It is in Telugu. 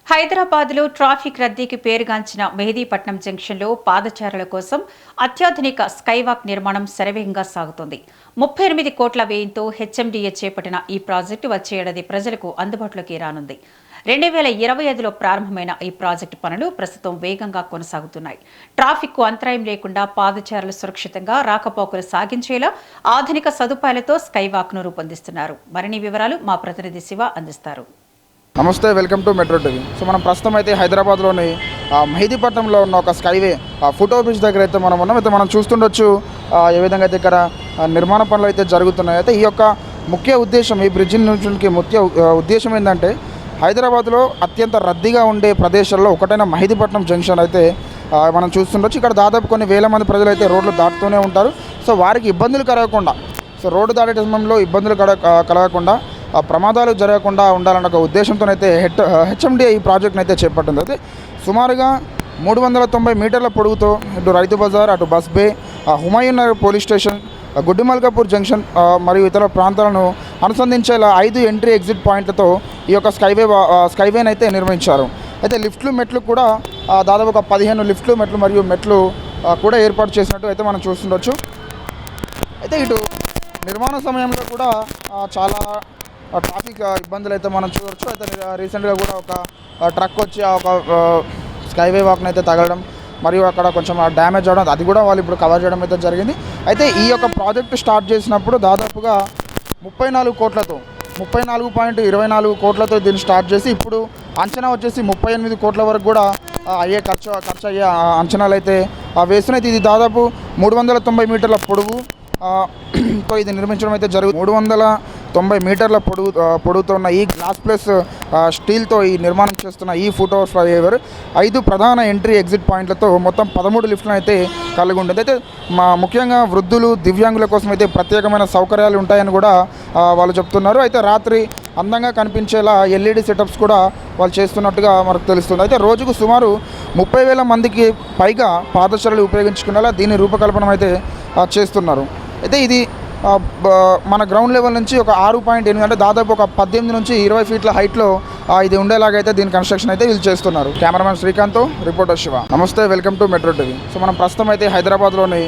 హైదరాబాద్లో ట్రాఫిక్ రద్దీకి పేరుగాంచిన మెహదీపట్నం జంక్షన్లో పాదచారుల కోసం అత్యాధునిక స్కైవాక్ నిర్మాణం శరవేగంగా సాగుతోంది. 38 కోట్ల వ్యయంతో హెచ్ఎండిఏ చేపట్టిన ఈ ప్రాజెక్టు వచ్చే ఏడాది ప్రజలకు అందుబాటులోకి రానుంది. 2025లో ప్రారంభమైన ఈ ప్రాజెక్టు పనులు ప్రస్తుతం వేగంగా కొనసాగుతున్నాయి. ట్రాఫిక్కు అంతరాయం లేకుండా పాదచారులు సురక్షితంగా రాకపోకలు సాగించేలా ఆధునిక సదుపాయాలతో స్కైవాక్ను రూపొందిస్తున్నారు. మరిన్ని వివరాలు మా ప్రతినిధి శివ అందిస్తారు. నమస్తే, welcome to metro TV. So మనం ప్రస్తుతం అయితే హైదరాబాద్లోని మెహదీపట్నంలో ఉన్న ఒక స్కైవే ఫుట్ బ్రిడ్జ్ దగ్గర అయితే మనం ఉన్నాం. అయితే మనం చూస్తుండొచ్చు ఏ విధంగా అయితే ఇక్కడ నిర్మాణ పనులు అయితే జరుగుతున్నాయి. అయితే ఈ యొక్క ముఖ్య ఉద్దేశం, ఈ బ్రిడ్జి నుంచి ముఖ్య ఉద్దేశం ఏంటంటే హైదరాబాద్లో అత్యంత రద్దీగా ఉండే ప్రదేశాల్లో ఒకటైన మెహదీపట్నం జంక్షన్ అయితే మనం చూస్తుండొచ్చు. ఇక్కడ దాదాపు కొన్ని వేల మంది ప్రజలు అయితే రోడ్లు దాటుతూనే ఉంటారు. సో వారికి ఇబ్బందులు కలగకుండా, సో రోడ్డు దాటే సమయంలో ఇబ్బందులు కలగకుండా, ప్రమాదాలు జరగకుండా ఉండాలన్న ఒక ఉద్దేశంతోనైతే హెచ్ఎండిఏ ఈ ప్రాజెక్ట్ని అయితే చేపట్టింది. అయితే సుమారుగా 390 మీటర్ల పొడవుతో ఇటు రైతు బజార్, అటు bus bay, Humayun Nagar police station, Guddimalkapur junction మరియు ఇతర ప్రాంతాలను అనుసంధించేలా 5 ఎంట్రీ ఎగ్జిట్ పాయింట్లతో ఈ యొక్క స్కైవేని అయితే నిర్మించారు. అయితే లిఫ్ట్లు, మెట్లు కూడా దాదాపు ఒక 15 లిఫ్ట్లు, మెట్లు కూడా ఏర్పాటు చేసినట్టు అయితే మనం చూస్తుండొచ్చు. అయితే ఇటు నిర్మాణ సమయంలో కూడా చాలా ట్రాఫిక్ ఇబ్బందులు అయితే మనం చూడవచ్చు. అయితే రీసెంట్గా కూడా ఒక ట్రక్ వచ్చి ఒక స్కైవే వాక్ని అయితే తగలడం మరియు అక్కడ కొంచెం డ్యామేజ్ అవడం, అది కూడా వాళ్ళు ఇప్పుడు కవర్ చేయడం అయితే జరిగింది. అయితే ఈ యొక్క ప్రాజెక్టు స్టార్ట్ చేసినప్పుడు దాదాపుగా 34.24 కోట్లతో దీన్ని స్టార్ట్ చేసి ఇప్పుడు అంచనా వచ్చేసి 38 కోట్ల వరకు కూడా అయ్యే ఖర్చు అయ్యే అంచనాలు అయితే వేస్తున్నాయి. ఇది దాదాపు 390 మీటర్ల పొడవు తో ఇది నిర్మించడం అయితే జరుగుతుంది. 390 మీటర్ల పొడవుతో ఉన్న ఈ గ్లాస్ ప్లస్ స్టీల్తో ఈ నిర్మాణం చేస్తున్న ఈ ఫుట్ ఓవర్ ఫ్లైఓవర్ 5 ప్రధాన ఎంట్రీ ఎగ్జిట్ పాయింట్లతో మొత్తం 13 లిఫ్ట్లను అయితే కలిగి ఉంటుంది. అయితే ముఖ్యంగా వృద్ధులు, దివ్యాంగుల కోసం అయితే ప్రత్యేకమైన సౌకర్యాలు ఉంటాయని కూడా వాళ్ళు చెప్తున్నారు. అయితే రాత్రి అందంగా కనిపించేలా ఎల్ఈడి సెటప్స్ కూడా వాళ్ళు చేస్తున్నట్టుగా మనకు తెలుస్తుంది. అయితే రోజుకు సుమారు 30,000 మందికి పైగా పాదచారులు ఉపయోగించుకునేలా దీని రూపకల్పన అయితే చేస్తున్నారు. అయితే ఇది మన గ్రౌండ్ లెవెల్ నుంచి ఒక 6.8 అంటే దాదాపు ఒక 18 నుంచి 20 ఫీట్ల హైట్లో ఇది ఉండేలాగైతే దీని కన్స్ట్రక్షన్ అయితే వీళ్ళు చేస్తున్నారు. Cameraman Srikanth, reporter Shiva. నమస్తే, welcome to metro TV. So మనం ప్రస్తుతం అయితే హైదరాబాద్లోని